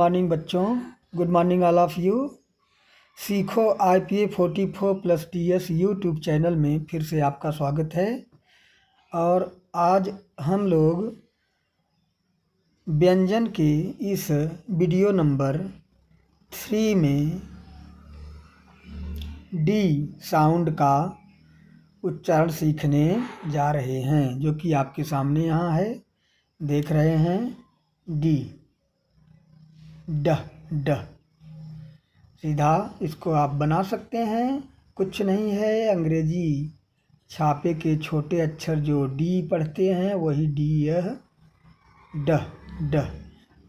Morning बच्चों, good morning all of you. सीखो IPA 44+ TS YouTube channel में फिर से आपका स्वागत है। और आज हम लोग व्यंजन के इस वीडियो नंबर 3 में डी साउंड का उच्चारण सीखने जा रहे हैं, जो कि आपके सामने यहाँ है, देख रहे हैं। डी, ड, ड सीधा इसको आप बना सकते हैं, कुछ नहीं है। अंग्रेजी छापे के छोटे अक्षर जो डी पढ़ते हैं वही डी, यह ड, ड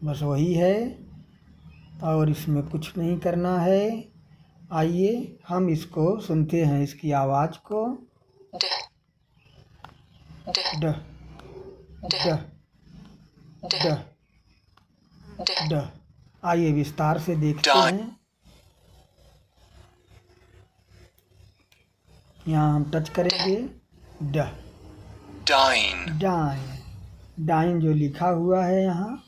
बस वही है, और इसमें कुछ नहीं करना है। आइए हम इसको सुनते हैं, इसकी आवाज़ को। ड, ड, ड, ड, ड। आइए विस्तार से देखते हैं। यहाँ हम टच करेंगे ड, डाइन, डाइन, डाइन जो लिखा हुआ है यहाँ,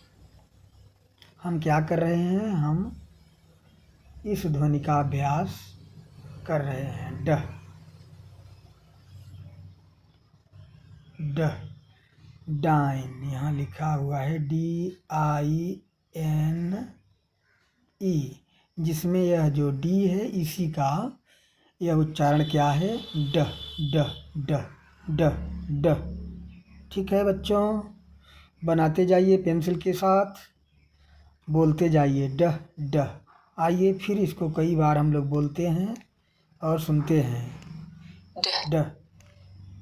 हम क्या कर रहे हैं, हम इस ध्वनि का अभ्यास कर रहे हैं। ड, ड, डाइन यहाँ लिखा हुआ है DINE, जिसमें यह जो डी है इसी का यह उच्चारण क्या है, ड, ड, ड, ड, ड। ठीक है बच्चों, बनाते जाइए पेंसिल के साथ, बोलते जाइए ड, ड। आइए फिर इसको कई बार हम लोग बोलते हैं और सुनते हैं। ड,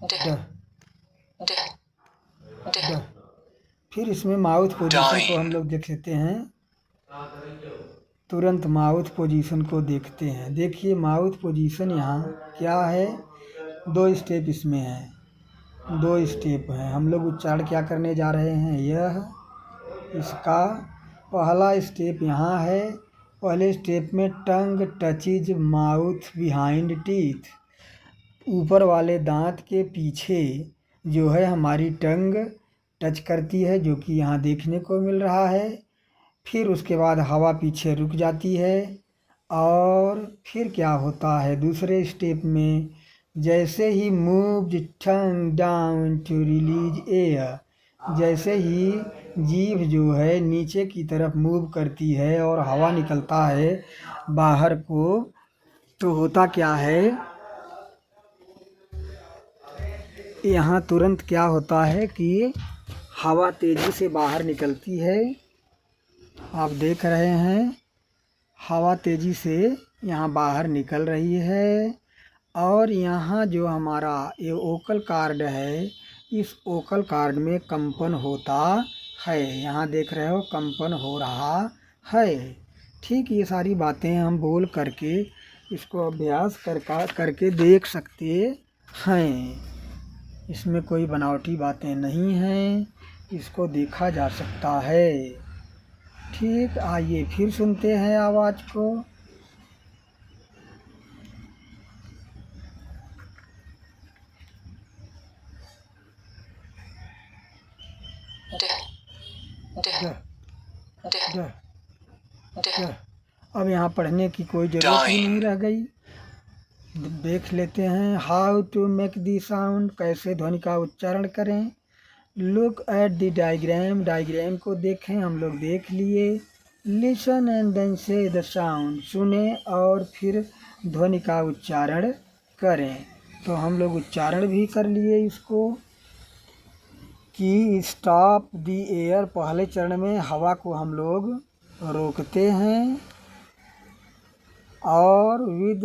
ड, ड। फिर इसमें माउथ पोजीशन को हम लोग देख लेते हैं, तुरंत माउथ पोजीशन को देखते हैं। देखिए माउथ पोजीशन यहाँ क्या है, 2 स्टेप इसमें है, 2 स्टेप हैं। हम लोग उच्चारण क्या करने जा रहे हैं, यह इसका पहला स्टेप यहाँ है। पहले स्टेप में टंग टचिज माउथ बिहाइंड टीथ, ऊपर वाले दांत के पीछे जो है हमारी टंग टच करती है, जो कि यहाँ देखने को मिल रहा है। फिर उसके बाद हवा पीछे रुक जाती है, और फिर क्या होता है दूसरे स्टेप में, जैसे ही move tongue down to release air, जैसे ही जीभ जो है नीचे की तरफ मूव करती है और हवा निकलता है बाहर को, तो होता क्या है, यहाँ तुरंत क्या होता है कि हवा तेज़ी से बाहर निकलती है। आप देख रहे हैं हवा तेज़ी से यहाँ बाहर निकल रही है, और यहाँ जो हमारा ये ओकल कार्ड है, इस ओकल कार्ड में कंपन होता है। यहाँ देख रहे हो कंपन हो रहा है। ठीक, ये सारी बातें हम बोल करके इसको अभ्यास करके देख सकते हैं। इसमें कोई बनावटी बातें नहीं हैं, इसको देखा जा सकता है। ठीक, आइए फिर सुनते हैं आवाज़ को। ड, ड, ड। अब यहाँ पढ़ने की कोई ज़रूरत ही नहीं रह गई। देख लेते हैं how to make the sound, कैसे ध्वनि का उच्चारण करें। Look at the diagram, diagram को देखें, हम लोग देख लिए। Listen and then say the sound, सुने और फिर ध्वनि का उच्चारण करें। तो हम लोग उच्चारण भी कर लिए इसको कि स्टॉप द एयर, पहले चरण में हवा को हम लोग रोकते हैं, और with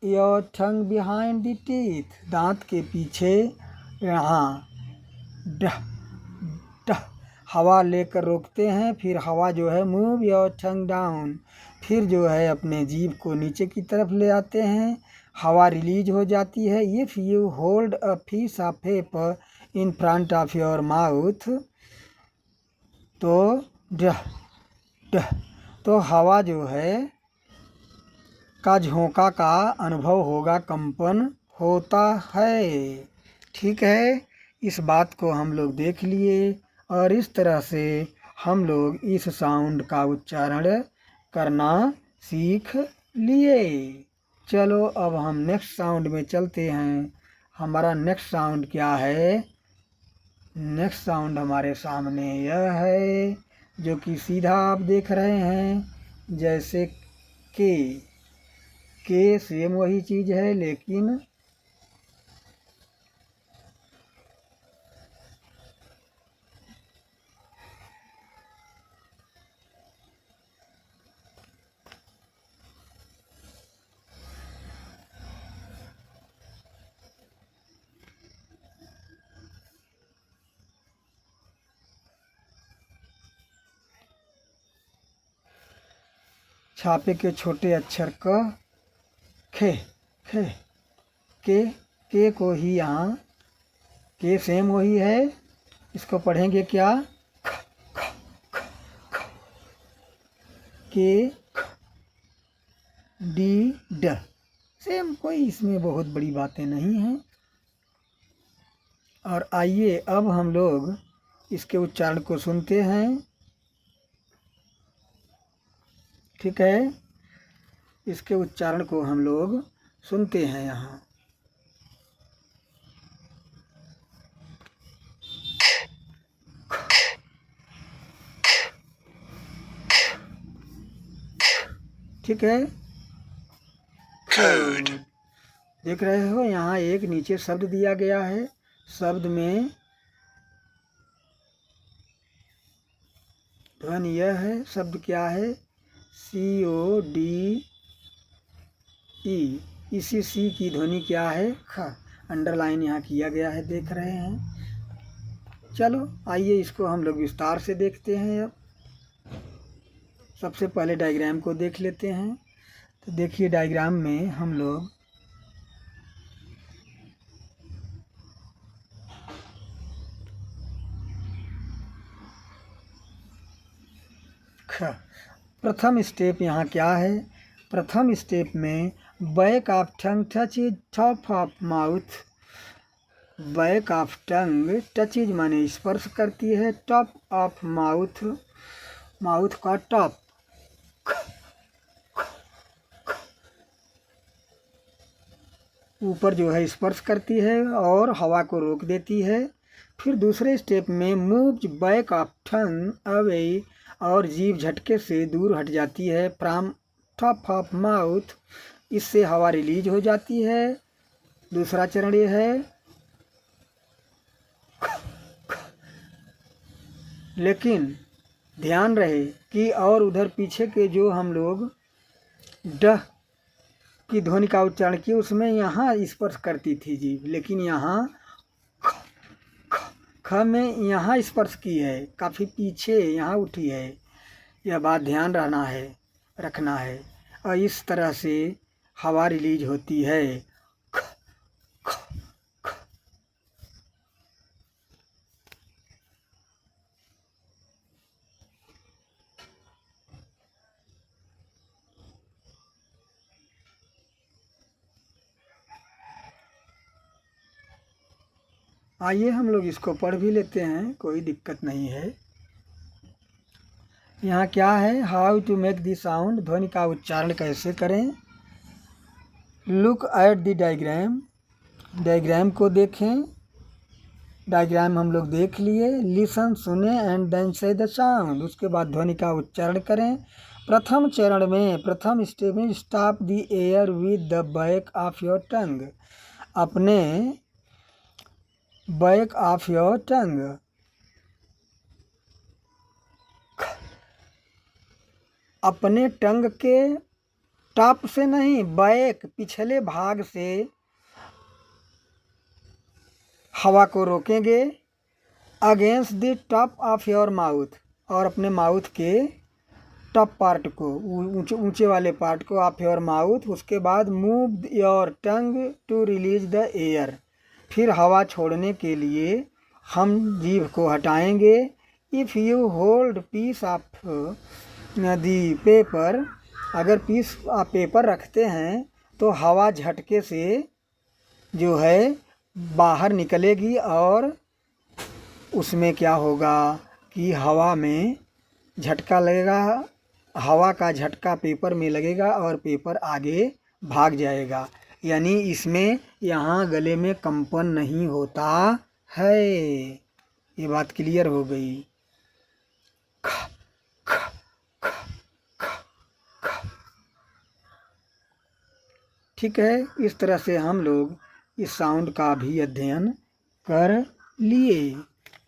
your tongue behind the teeth, दांत के पीछे यहाँ ड, ड हवा लेकर रोकते हैं। फिर हवा जो है मूव योर टंग डाउन, फिर जो है अपने जीभ को नीचे की तरफ ले आते हैं, हवा रिलीज हो जाती है। If you hold a piece of paper in front of your mouth, तो ड, ड, तो हवा जो है का झोंका का अनुभव होगा, कंपन होता है। ठीक है, इस बात को हम लोग देख लिए, और इस तरह से हम लोग इस साउंड का उच्चारण करना सीख लिए। चलो अब हम नेक्स्ट साउंड में चलते हैं। हमारा नेक्स्ट साउंड क्या है? नेक्स्ट साउंड हमारे सामने यह है, जो कि सीधा आप देख रहे हैं, जैसे के सेम वही चीज़ है, लेकिन छापे के छोटे अक्षर क खे खे के को ही यहाँ के सेम वही है, इसको पढ़ेंगे क्या? के डी ड सेम, कोई इसमें बहुत बड़ी बातें नहीं हैं। और आइए अब हम लोग इसके उच्चारण को सुनते हैं। ठीक है, इसके उच्चारण को हम लोग सुनते हैं यहाँ। ठीक है, कोड देख रहे हो, यहाँ एक नीचे शब्द दिया गया है। शब्द में ध्वनि यह है। शब्द क्या है? CODE। इसी सी की ध्वनि क्या है? ख। अंडरलाइन यहाँ किया गया है, देख रहे हैं। चलो आइए इसको हम लोग विस्तार से देखते हैं। अब सबसे पहले डायग्राम को देख लेते हैं। तो देखिए, डायग्राम में हम लोग प्रथम स्टेप यहाँ क्या है? प्रथम स्टेप में back of tongue touch is top of mouth. Back of tongue touch is माने स्पर्श करती है, टॉप ऑफ माउथ माउथ का टॉप। ऊपर जो है स्पर्श करती है और हवा को रोक देती है। फिर दूसरे स्टेप में move back of tongue away, और जीभ झटके से दूर हट जाती है, फ्रॉम टॉप ऑफ माउथ, इससे हवा रिलीज हो जाती है। दूसरा चरण ये है, लेकिन ध्यान रहे कि और उधर पीछे के जो हम लोग ड की ध्वनि का उच्चारण किए, उसमें यहाँ स्पर्श करती थी जीभ, लेकिन यहाँ ख में यहाँ स्पर्श की है, काफ़ी पीछे यहाँ उठी है। यह बात ध्यान रखना है। और इस तरह से हवा रिलीज होती है। आइए हम लोग इसको पढ़ भी लेते हैं, कोई दिक्कत नहीं है। यहाँ क्या है? How to make the sound, ध्वनि का उच्चारण कैसे करें। Look at the diagram, diagram को देखें। डायग्राम हम लोग देख लिए। लिसन, सुने, and then say the sound, उसके बाद ध्वनि का उच्चारण करें। प्रथम चरण में, प्रथम स्टेप में, stop the air with the back of your tongue, अपने बैक ऑफ योर टंग, अपने टंग के टॉप से नहीं, बैक पिछले भाग से हवा को रोकेंगे। Against the top of your mouth, और अपने माउथ के टॉप पार्ट को, ऊंचे वाले पार्ट को, ऑफ योर माउथ। उसके बाद move your tongue to release the air, फिर हवा छोड़ने के लिए हम जीभ को हटाएंगे। If you hold piece of the paper, अगर पीस ऑफ पेपर रखते हैं तो हवा झटके से जो है बाहर निकलेगी, और उसमें क्या होगा कि हवा में झटका लगेगा, हवा का झटका पेपर में लगेगा और पेपर आगे भाग जाएगा। यानी इसमें यहाँ गले में कंपन नहीं होता है। ये बात क्लियर हो गई। ख ख ख ख ख। ठीक है, इस तरह से हम लोग इस साउंड का भी अध्ययन कर लिए।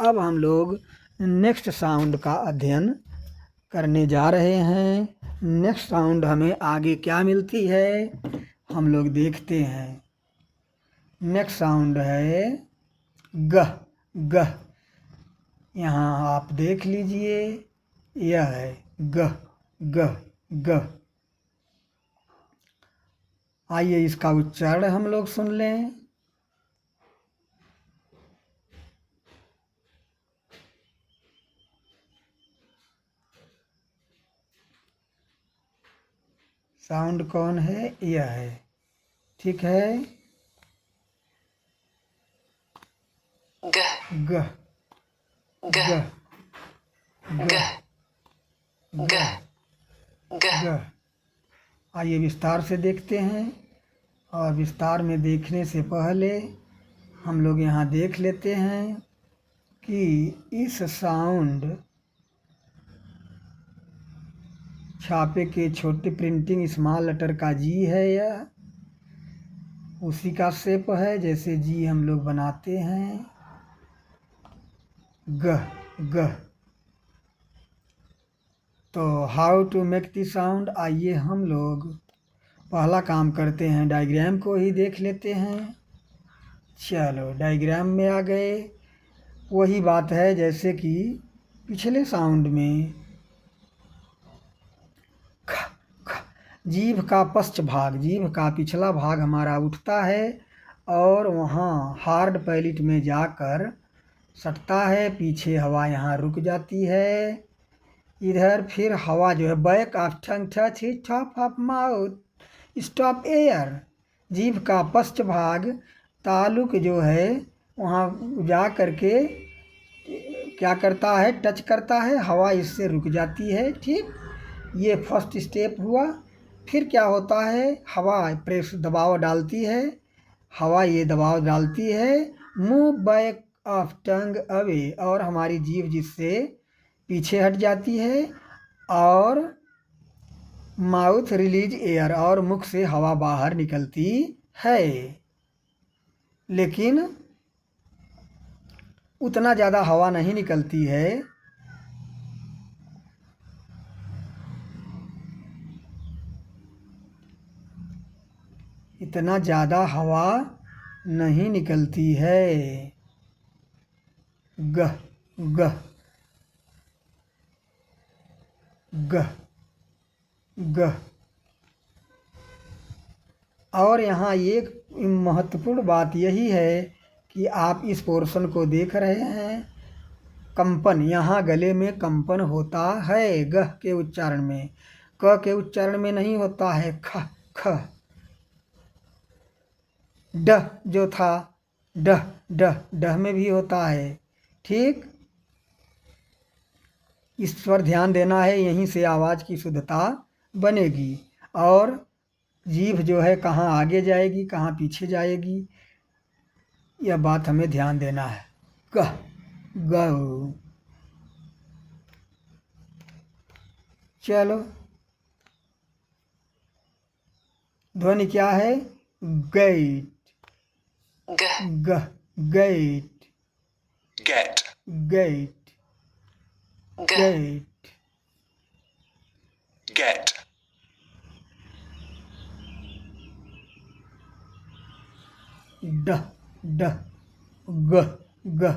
अब हम लोग नेक्स्ट साउंड का अध्ययन करने जा रहे हैं। नेक्स्ट साउंड हमें आगे क्या मिलती है हम लोग देखते हैं। नेक्स्ट साउंड है ग। ग यहाँ आप देख लीजिए, यह है ग ग ग। आइए इसका उच्चारण हम लोग सुन लें। साउंड कौन है? यह है। ठीक है, ग ग ग ग ग ग ग। ग। आइए विस्तार से देखते हैं, और विस्तार में देखने से पहले हम लोग यहाँ देख लेते हैं कि इस साउंड छापे के छोटे प्रिंटिंग स्मॉल लेटर का जी है। यह उसी का शेप है जैसे जी हम लोग बनाते हैं। ग ग। तो how to make the sound, आइए हम लोग पहला काम करते हैं, डायग्राम को ही देख लेते हैं। चलो डायग्राम में आ गए। वही बात है जैसे कि पिछले साउंड में ख ख। जीभ का पश्च भाग, जीभ का पिछला भाग हमारा उठता है और वहाँ हार्ड पैलेट में जाकर सटता है। पीछे हवा यहाँ रुक जाती है। इधर फिर हवा जो है back of tongue touch his top of mouth stop air. जीभ का पश्च भाग तालुक जो है वहाँ जा करके क्या करता है, टच करता है, हवा इससे रुक जाती है। ठीक, ये फर्स्ट स्टेप हुआ। फिर क्या होता है, हवा प्रेस दबाव डालती है, हवा ये दबाव डालती है, move back of tongue away, और हमारी जीभ जिससे पीछे हट जाती है, और माउथ रिलीज एयर, और मुख से हवा बाहर निकलती है। लेकिन उतना ज़्यादा हवा नहीं निकलती है। इतना ज़्यादा हवा नहीं निकलती है। ग ग ग ग। और यहाँ एक महत्वपूर्ण बात यही है कि आप इस पोर्शन को देख रहे हैं, कंपन, यहाँ गले में कंपन होता है ग के उच्चारण में, क के उच्चारण में नहीं होता है। ख ख। ड जो था ड ड ड में भी होता है। ठीक, इस पर ध्यान देना है, यहीं से आवाज़ की शुद्धता बनेगी। और जीभ जो है कहाँ आगे जाएगी कहाँ पीछे जाएगी, यह बात हमें ध्यान देना है। ग ग। चलो ध्वनि क्या है? गेट ग ग get get get g get. get ड ड ग ग।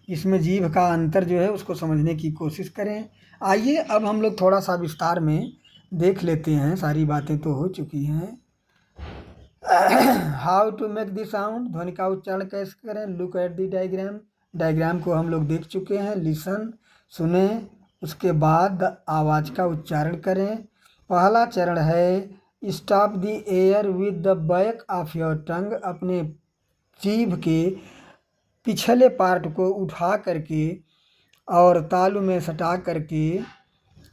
इसमें जीभ का अंतर जो है उसको समझने की कोशिश करें। आइए अब हम लोग थोड़ा सा विस्तार में देख लेते हैं, सारी बातें तो हो चुकी हैं। How to make the sound, ध्वनि का उच्चारण कैसे करें। Look at the diagram, diagram को हम लोग देख चुके हैं। लिसन, सुने, उसके बाद आवाज़ का उच्चारण करें। पहला चरण है stop the air with the back of your tongue, अपने जीभ के पिछले पार्ट को उठा करके और तालू में सटा करके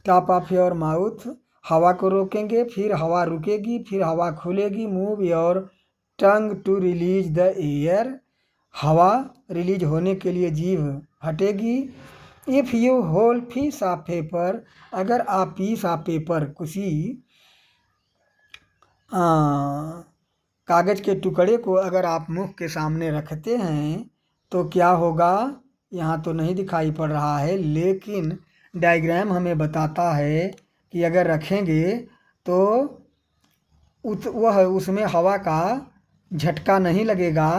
टॉप ऑफ योर माउथ, हवा को रोकेंगे, फिर हवा रुकेगी, फिर हवा खुलेगी। Move your tongue to release the air, हवा रिलीज होने के लिए जीभ हटेगी। If you hold piece of paper, अगर आप पीस ऑफ पेपर किसी कागज़ के टुकड़े को अगर आप मुख के सामने रखते हैं तो क्या होगा, यहाँ तो नहीं दिखाई पड़ रहा है, लेकिन डायग्राम हमें बताता है कि अगर रखेंगे तो उसमें हवा का झटका नहीं लगेगा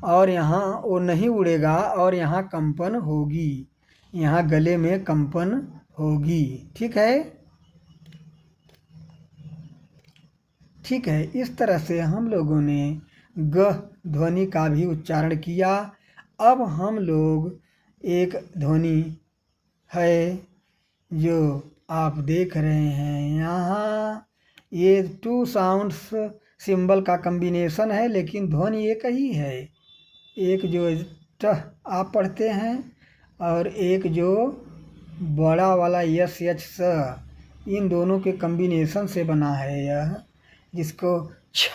और यहाँ वो नहीं उड़ेगा और यहाँ कंपन होगी, यहाँ गले में कंपन होगी। ठीक है, ठीक है। इस तरह से हम लोगों ने ग ध्वनि का भी उच्चारण किया। अब हम लोग एक ध्वनि है जो आप देख रहे हैं यहाँ, ये 2 साउंड्स सिंबल का कम्बिनेशन है, लेकिन ध्वनि एक ही है। एक जो ट आप पढ़ते हैं और एक जो बड़ा वाला यस एच स, इन दोनों के कम्बिनेशन से बना है यह, जिसको छ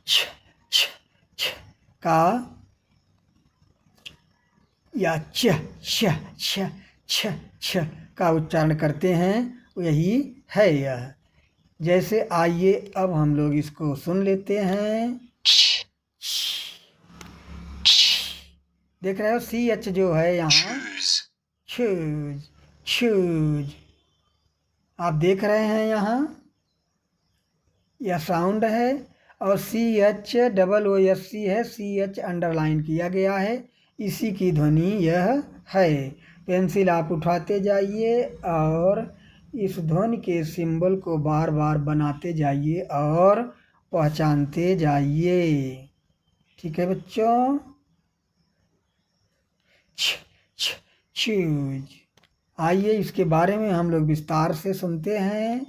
छ छ छ का या च छ छ छ छ का उच्चारण करते हैं, यही है यह। जैसे आइए अब हम लोग इसको सुन लेते हैं। देख रहे हो सी एच जो है यहाँ, चूज चूज, आप देख रहे हैं यहाँ यह साउंड है, और C H double O S C है, सी एच अंडरलाइन किया गया है, इसी की ध्वनि यह है। पेंसिल आप उठाते जाइए और इस ध्वनि के सिंबल को बार बार बनाते जाइए और पहचानते जाइए। ठीक है बच्चों, छ छ चूज। आइए इसके बारे में हम लोग विस्तार से सुनते हैं।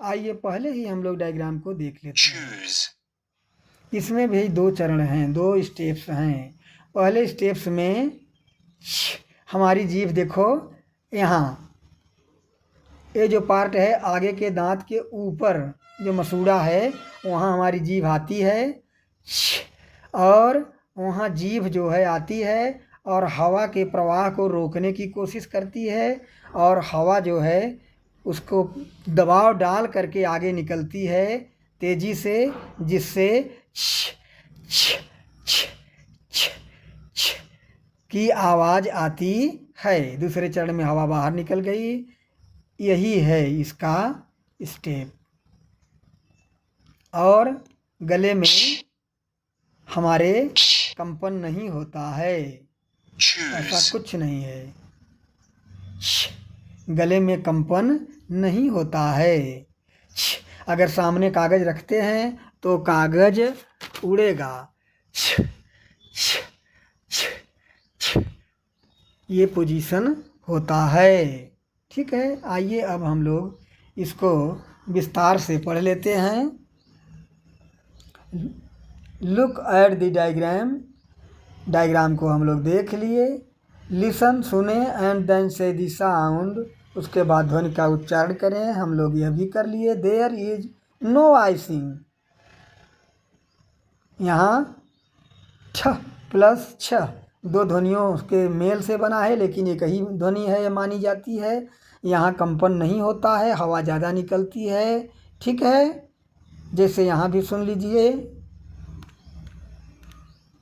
आइए पहले ही हम लोग डायग्राम को देख लेते हैं। इसमें भी 2 चरण हैं, 2 स्टेप्स हैं। पहले स्टेप्स में हमारी जीभ देखो, यहाँ ये जो पार्ट है आगे के दांत के ऊपर जो मसूड़ा है वहाँ हमारी जीभ आती है, और वहाँ जीभ जो है आती है और हवा के प्रवाह को रोकने की कोशिश करती है, और हवा जो है उसको दबाव डाल करके आगे निकलती है तेज़ी से, जिससे छ छ छ छ छ की आवाज़ आती है। दूसरे चरण में हवा बाहर निकल गई। यही है इसका स्टेप। और गले में हमारे कंपन नहीं होता है, ऐसा कुछ नहीं है, गले में कंपन नहीं होता है। अगर सामने कागज़ रखते हैं तो कागज़ उड़ेगा, ये पोजीशन होता है। ठीक है, आइए अब हम लोग इसको विस्तार से पढ़ लेते हैं। Look at the diagram, diagram को हम लोग देख लिए। लिसन सुने and then say the sound, उसके बाद ध्वनि का उच्चारण करें। हम लोग यह भी कर लिए। देयर इज नो आइसिंग, यहाँ छ प्लस छ 2 ध्वनियों के मेल से बना है, लेकिन एक ही ध्वनि है ये मानी जाती है। यहाँ कंपन नहीं होता है, हवा ज़्यादा निकलती है। ठीक है, जैसे यहाँ भी सुन लीजिए,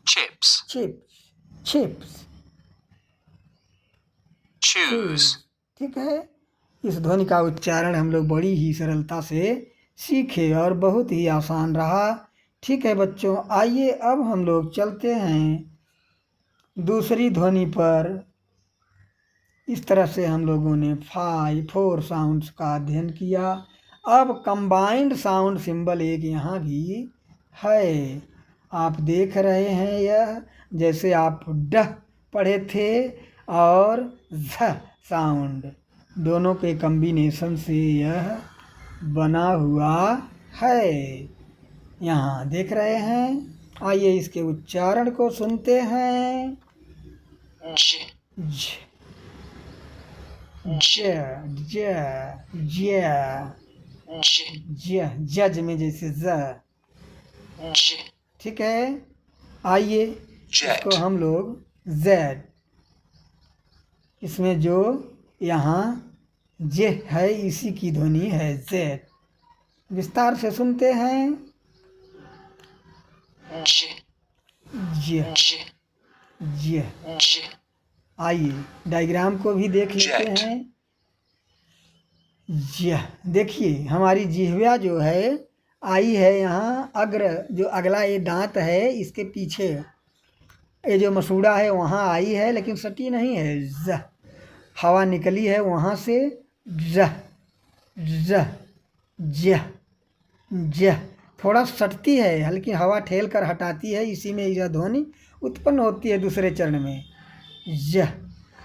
chips, चिप्स चिप्स choose, ठीक है, इस ध्वनि का उच्चारण हम लोग बड़ी ही सरलता से सीखे और बहुत ही आसान रहा। ठीक है बच्चों, आइए अब हम लोग चलते हैं दूसरी ध्वनि पर। इस तरह से हम लोगों ने 4 साउंड्स का अध्ययन किया। अब कंबाइंड साउंड सिंबल एक यहाँ भी है, आप देख रहे हैं यह, जैसे आप ड पढ़े थे और झ साउंड, दोनों के कम्बिनेशन से यह बना हुआ है। यहाँ देख रहे हैं, आइए इसके उच्चारण को सुनते हैं। J, ज ज ज ज J, ज जज में जैसे ज। J, ठीक है, आइए इसको Jet, हम लोग जेड, इसमें जो यहाँ जे है इसी की ध्वनि है जेड। विस्तार से सुनते हैं। J, ज J, ज। J, आइए डायग्राम को भी देख लेते Jet. हैं। ज देखिए हमारी जिह्वा जो है आई है यहाँ अग्र, जो अगला ये दांत है इसके पीछे, ये जो मसूड़ा है वहाँ आई है लेकिन सटी नहीं है। ज हवा निकली है वहाँ से। ज ज ज ज थोड़ा सटती है, हल्की हवा ठेल कर हटाती है, इसी में यह ध्वनि उत्पन्न होती है दूसरे चरण में। ज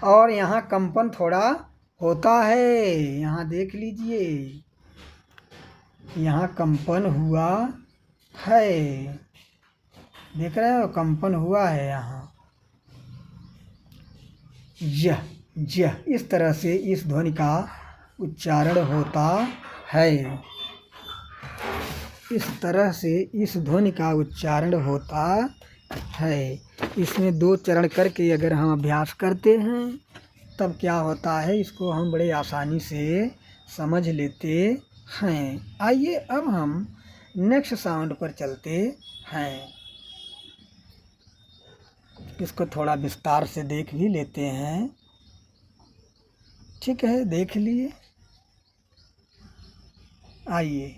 और यहाँ कंपन थोड़ा होता है, यहाँ देख लीजिए यहाँ कंपन हुआ है, देख रहे हो कंपन हुआ है यहाँ। ज ज इस तरह से इस ध्वनि का उच्चारण होता है। इस तरह से इस ध्वनि का उच्चारण होता है। इसमें 2 चरण करके अगर हम अभ्यास करते हैं तब क्या होता है इसको हम बड़े आसानी से समझ लेते हैं। आइए अब हम नेक्स्ट साउंड पर चलते हैं। इसको थोड़ा विस्तार से देख भी लेते हैं। ठीक है, देख लिए। आइए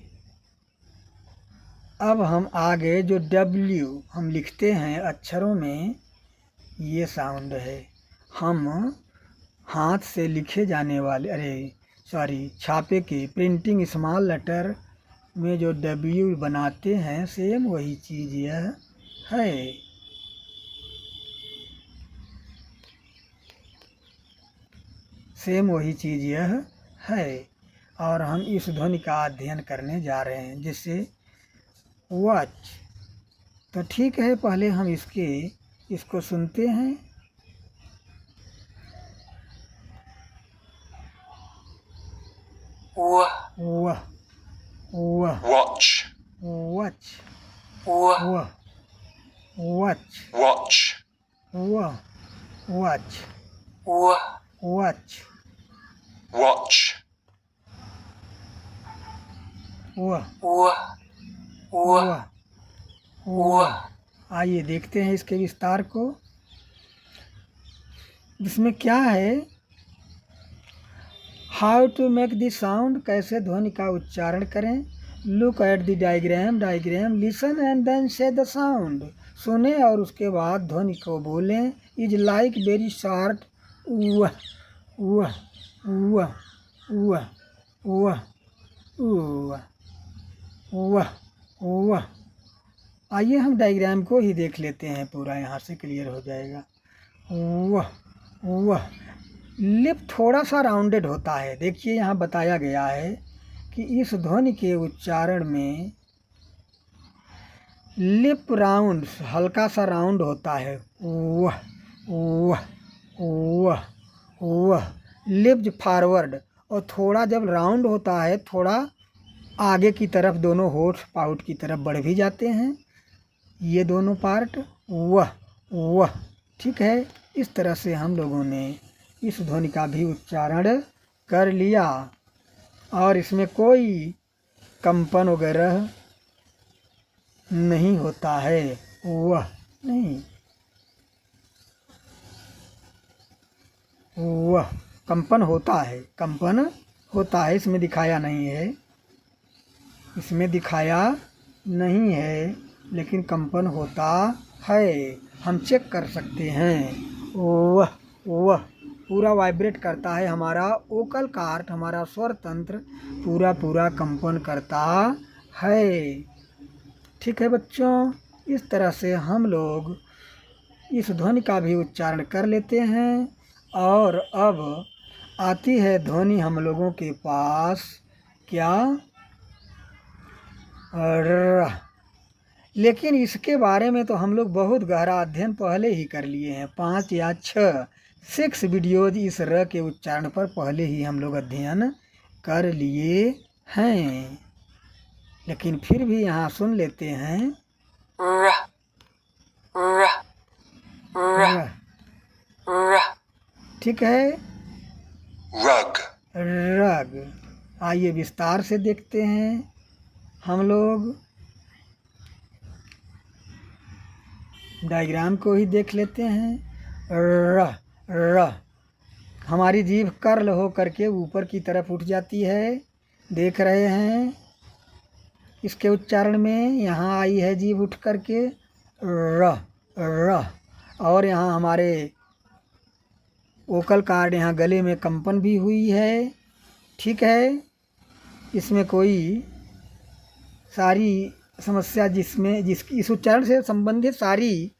अब हम आगे जो W हम लिखते हैं अक्षरों में, ये साउंड है। हम हाथ से लिखे जाने वाले छापे के प्रिंटिंग स्मॉल लेटर में जो W बनाते हैं सेम वही चीज़ यह है। सेम वही चीज़ यह है और हम इस ध्वनि का अध्ययन करने जा रहे हैं जिससे वॉच। तो ठीक है, पहले हम इसको सुनते हैं। W, वह वह watch, वच W, वह वच watch, वह वच W, वच watch, वह W, W, वह वह। आइए देखते हैं इसके विस्तार को। इसमें क्या है, how to make the sound, कैसे ध्वनि का उच्चारण करें। Look at the diagram, listen and then say the sound, सुने और उसके बाद ध्वनि को बोलें। इज लाइक वेरी शार्ट वह वह वह वह वह वह वह वह। आइए हम डायग्राम को ही देख लेते हैं, पूरा यहाँ से क्लियर हो जाएगा। वह वह लिप थोड़ा सा राउंडेड होता है। देखिए यहाँ बताया गया है कि इस ध्वनि के उच्चारण में लिप राउंड हल्का सा राउंड होता है। वह वह वह वह। लिप्स फॉरवर्ड, और थोड़ा जब राउंड होता है थोड़ा आगे की तरफ दोनों होठ पाउट की तरफ बढ़ भी जाते हैं, ये दोनों पार्ट। वह वह। ठीक है, इस तरह से हम लोगों ने इस ध्वनि का भी उच्चारण कर लिया और इसमें कोई कंपन वगैरह नहीं होता है। वह नहीं, वह कंपन होता है, कंपन होता है, इसमें दिखाया नहीं है, इसमें दिखाया नहीं है लेकिन कंपन होता है, हम चेक कर सकते हैं। वह वह पूरा वाइब्रेट करता है, हमारा वोकल कार्ड, हमारा स्वर तंत्र पूरा कंपन करता है। ठीक है बच्चों, इस तरह से हम लोग इस ध्वनि का भी उच्चारण कर लेते हैं। और अब आती है ध्वनि हम लोगों के पास क्या, र। लेकिन इसके बारे में तो हम लोग बहुत गहरा अध्ययन पहले ही कर लिए हैं। 5 या 6 वीडियोज इस र के उच्चारण पर पहले ही हम लोग अध्ययन कर लिए हैं। लेकिन फिर भी यहाँ सुन लेते हैं। r, r, r, र, r, ठीक है। rug, रग। आइए विस्तार से देखते हैं हम लोग। डायग्राम को ही देख लेते हैं। र, र हमारी जीभ कर्ल हो करके ऊपर की तरफ उठ जाती है, देख रहे हैं। इसके उच्चारण में यहाँ आई है जीभ उठ करके र, र। और यहाँ हमारे वोकल कार्ड यहाँ गले में कंपन भी हुई है, ठीक है। इसमें कोई सारी समस्या जिसकी इस उच्चारण से संबंधित सारी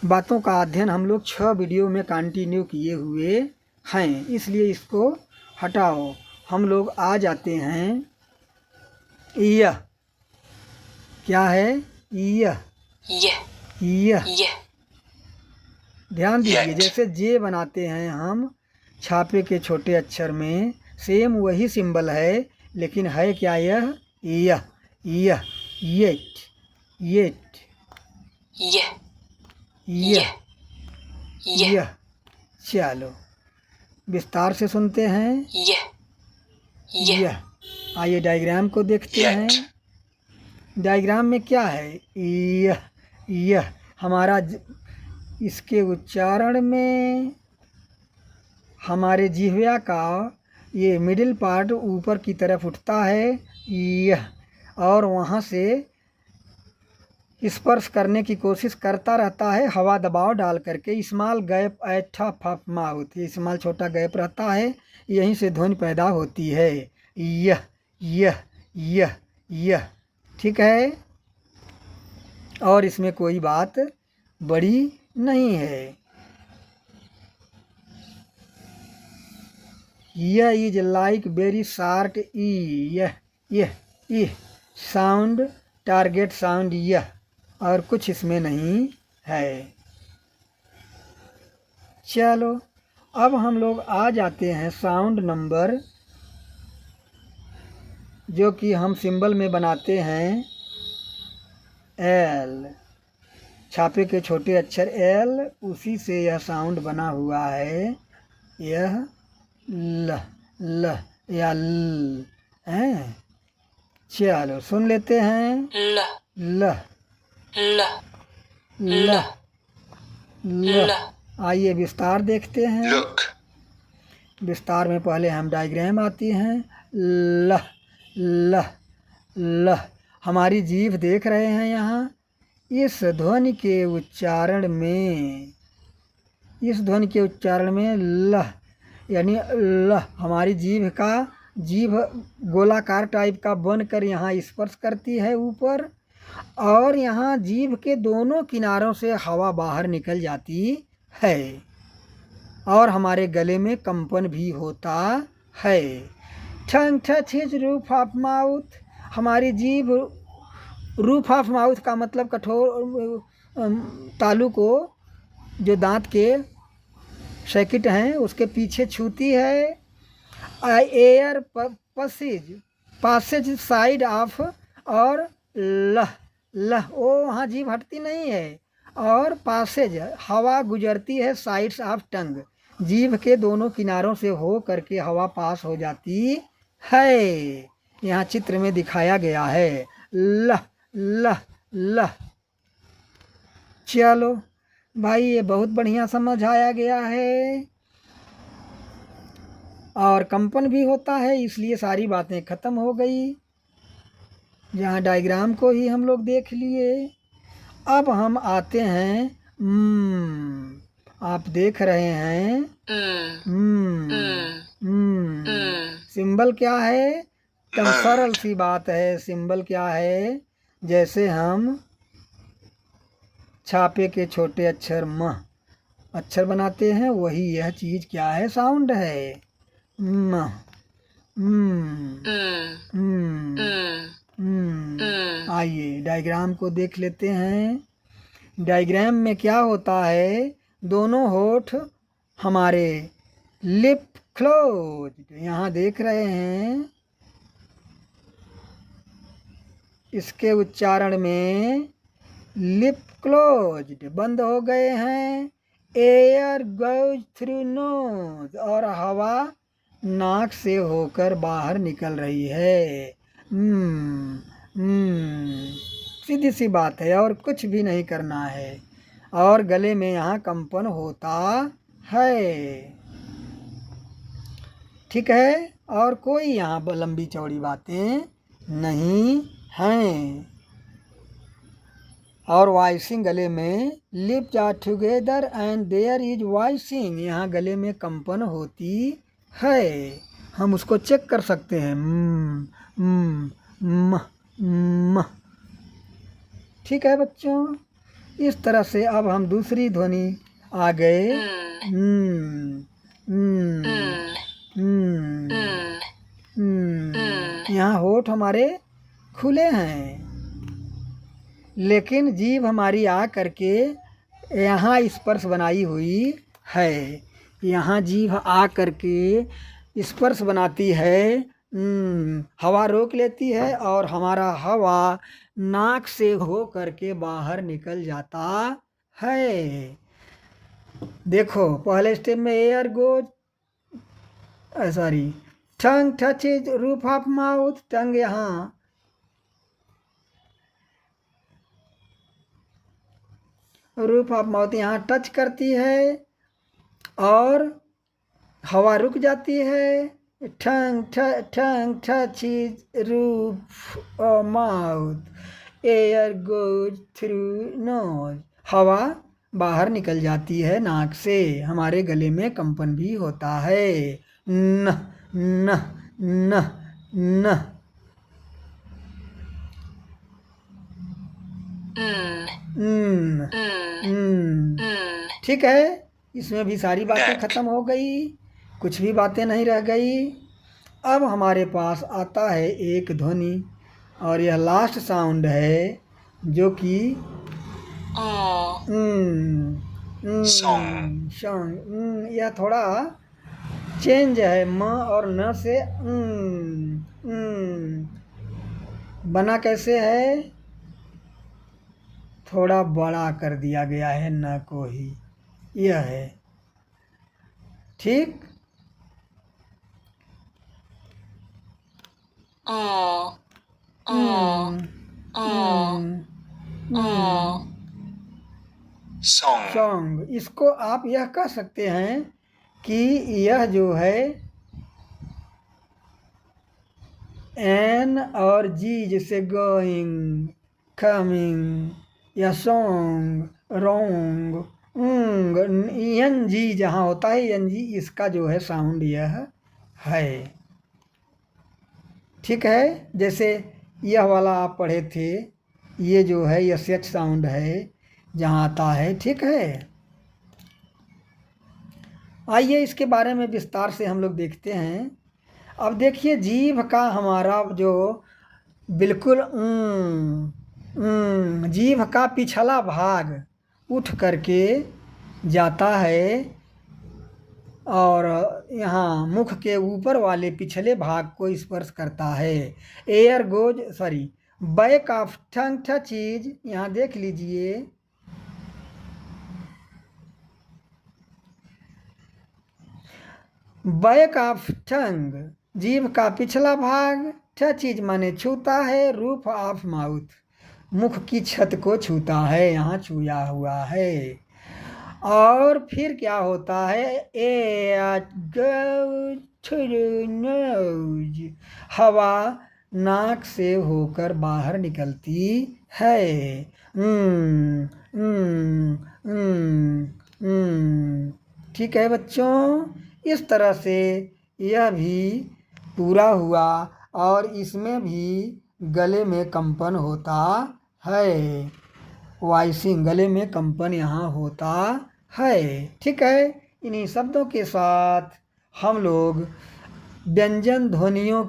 बातों का अध्ययन हम लोग 6 वीडियो में कंटिन्यू किए हुए हैं, इसलिए इसको हटाओ। हम लोग आ जाते हैं। यह क्या है? यह, yeah, यह। yeah, ध्यान दीजिए, Yet. जैसे जे बनाते हैं हम छापे के छोटे अक्षर में, सेम वही सिंबल है, लेकिन है क्या यह? यह, यह, येट, येट, yeah, यह, yeah, यह। चलो विस्तार से सुनते हैं। yeah, yeah, यह। आइए डायग्राम को देखते हैं। Yet. डायग्राम में क्या है? यह, यह हमारा इसके उच्चारण में हमारे जिह्वा का ये मिडिल पार्ट ऊपर की तरफ उठता है, यह, और वहाँ से स्पर्श करने की कोशिश करता रहता है हवा दबाव डाल करके। Small gap eight top of mouth, ये स्मॉल छोटा गैप रहता है, यहीं से ध्वनि पैदा होती है। यह, यह, यह, यह, ठीक है। और इसमें कोई बात बड़ी नहीं है। यह इज लाइक वेरी शार्ट ई, यह साउंड टारगेट साउंड यह, और कुछ इसमें नहीं है। चलो अब हम लोग आ जाते हैं साउंड नंबर, जो कि हम सिंबल में बनाते हैं एल, छापे के छोटे अक्षर एल, उसी से यह साउंड बना हुआ है। यह ल, ल या ल है। चलो सुन लेते हैं। l, ल, l, ल, ल। आइए विस्तार देखते हैं। look, विस्तार में पहले हम डायग्राम आती हैं। ल, ल, ल। हमारी जीभ देख रहे हैं यहाँ। इस ध्वनि के उच्चारण में, इस ध्वनि के उच्चारण में ल यानी ल, हमारी जीभ गोलाकार टाइप का बनकर यहाँ स्पर्श करती है ऊपर, और यहाँ जीभ के दोनों किनारों से हवा बाहर निकल जाती है, और हमारे गले में कंपन भी होता है। Tongue touch his roof of mouth, हमारी जीभ रूफ ऑफ माउथ का मतलब कठोर तालू को, जो दांत के सैकिट हैं उसके पीछे छूती है। एयर पासेज साइड ऑफ, और लह, लह वो वहाँ जीभ हटती नहीं है, और पासेज हवा गुजरती है साइड्स ऑफ टंग, जीभ के दोनों किनारों से हो करके हवा पास हो जाती है। यहाँ चित्र में दिखाया गया है लह, लह, लह। चलो भाई ये बहुत बढ़िया समझ आया गया है, और कंपन भी होता है, इसलिए सारी बातें ख़त्म हो गई। जहाँ डायग्राम को ही हम लोग देख लिए। अब हम आते हैं आप देख रहे हैं सिंबल क्या है? एकदम सरल सी बात है। सिंबल क्या है? जैसे हम छापे के छोटे अक्षर म अक्षर बनाते हैं, वही यह चीज़ क्या है? साउंड है। म, आइए डायग्राम को देख लेते हैं। डायग्राम में क्या होता है, दोनों होठ हमारे लिप क्लोज, यहाँ देख रहे हैं, इसके उच्चारण में लिप क्लोज्ड बंद हो गए हैं। एयर गोज थ्रू नोज, और हवा नाक से होकर बाहर निकल रही है। सीधी सी बात है, और कुछ भी नहीं करना है। और गले में यहाँ कंपन होता है। ठीक है, और कोई यहाँ लंबी चौड़ी बातें नहीं हैं। और वॉइसिंग गले में lips are together and there is voicing, यहाँ गले में कंपन होती है। हम उसको चेक कर सकते हैं। म। ठीक है बच्चों, इस तरह से अब हम दूसरी ध्वनि आ गए। यहाँ होठ हमारे खुले हैं, लेकिन जीभ हमारी आ करके यहाँ स्पर्श बनाई हुई है। यहाँ जीभ आ करके स्पर्श बनाती है, हवा रोक लेती है, और हमारा हवा नाक से हो करके बाहर निकल जाता है। देखो पहले स्टेप में air goes, sorry, tongue touches roof of mouth, tongue यहाँ रूफ ऑफ माउथ यहाँ टच करती है और हवा रुक जाती है। Tongue touches roof of mouth, air goes through nose, हवा बाहर निकल जाती है नाक से। हमारे गले में कंपन भी होता है। न न न न। ठीक है, इसमें भी सारी बातें खत्म हो गई, कुछ भी बातें नहीं रह गई। अब हमारे पास आता है एक ध्वनि, और यह लास्ट साउंड है, जो कि सॉन्ग। यह थोड़ा चेंज है, म और न से बना कैसे है, थोड़ा बड़ा कर दिया गया है न को ही, यह है। ठीक, सॉन्ग। इसको आप यह कह सकते हैं कि यह जो है एन और जी, जैसे गोइंग, कमिंग, या सॉन्ग, रोंग, एन जी जहाँ होता है, एन जी, इसका जो है साउंड यह है। ठीक है, जैसे यह वाला आप पढ़े थे, ये जो है यह एच साउंड है जहाँ आता है। ठीक है, आइए इसके बारे में विस्तार से हम लोग देखते हैं। अब देखिए, जीभ का हमारा जो बिल्कुल जीभ का पिछला भाग उठ करके जाता है, और यहाँ मुख के ऊपर वाले पिछले भाग को स्पर्श करता है। Air goes, sorry, back of tongue touches, यहाँ देख लीजिए, बैक ऑफ टंग, जीभ का पिछला भाग, टचेज माने छूता है, रूफ ऑफ माउथ, मुख की छत को छूता है, यहाँ छुआ हुआ है। और फिर क्या होता है, एयर गोज थ्रू नोज, हवा नाक से होकर बाहर निकलती है। ठीक है बच्चों, इस तरह से यह भी पूरा हुआ, और इसमें भी गले में कंपन होता है। वॉइसिंग, गले में कंपन यहाँ होता है। ठीक है, इन्हीं शब्दों के साथ हम लोग व्यंजन ध्वनियों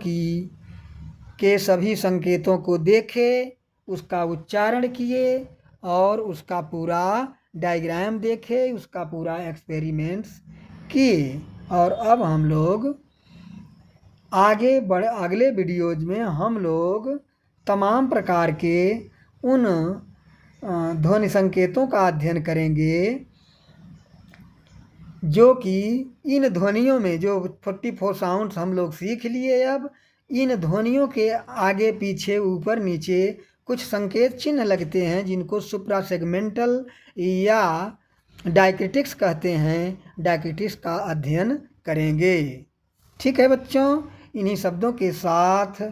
के सभी संकेतों को देखे, उसका उच्चारण किए और उसका पूरा डायग्राम देखे, उसका पूरा एक्सपेरिमेंट्स किए। और अब हम लोग अगले वीडियोज में हम लोग तमाम प्रकार के उन ध्वनि संकेतों का अध्ययन करेंगे जो कि इन ध्वनियों में जो 44 साउंड्स हम लोग सीख लिए। अब इन ध्वनियों के आगे पीछे ऊपर नीचे कुछ संकेत चिन्ह लगते हैं जिनको सुप्रा सेगमेंटल या डायक्रिटिक्स कहते हैं। डायक्रिटिक्स का अध्ययन करेंगे। ठीक है बच्चों, इन्हीं शब्दों के साथ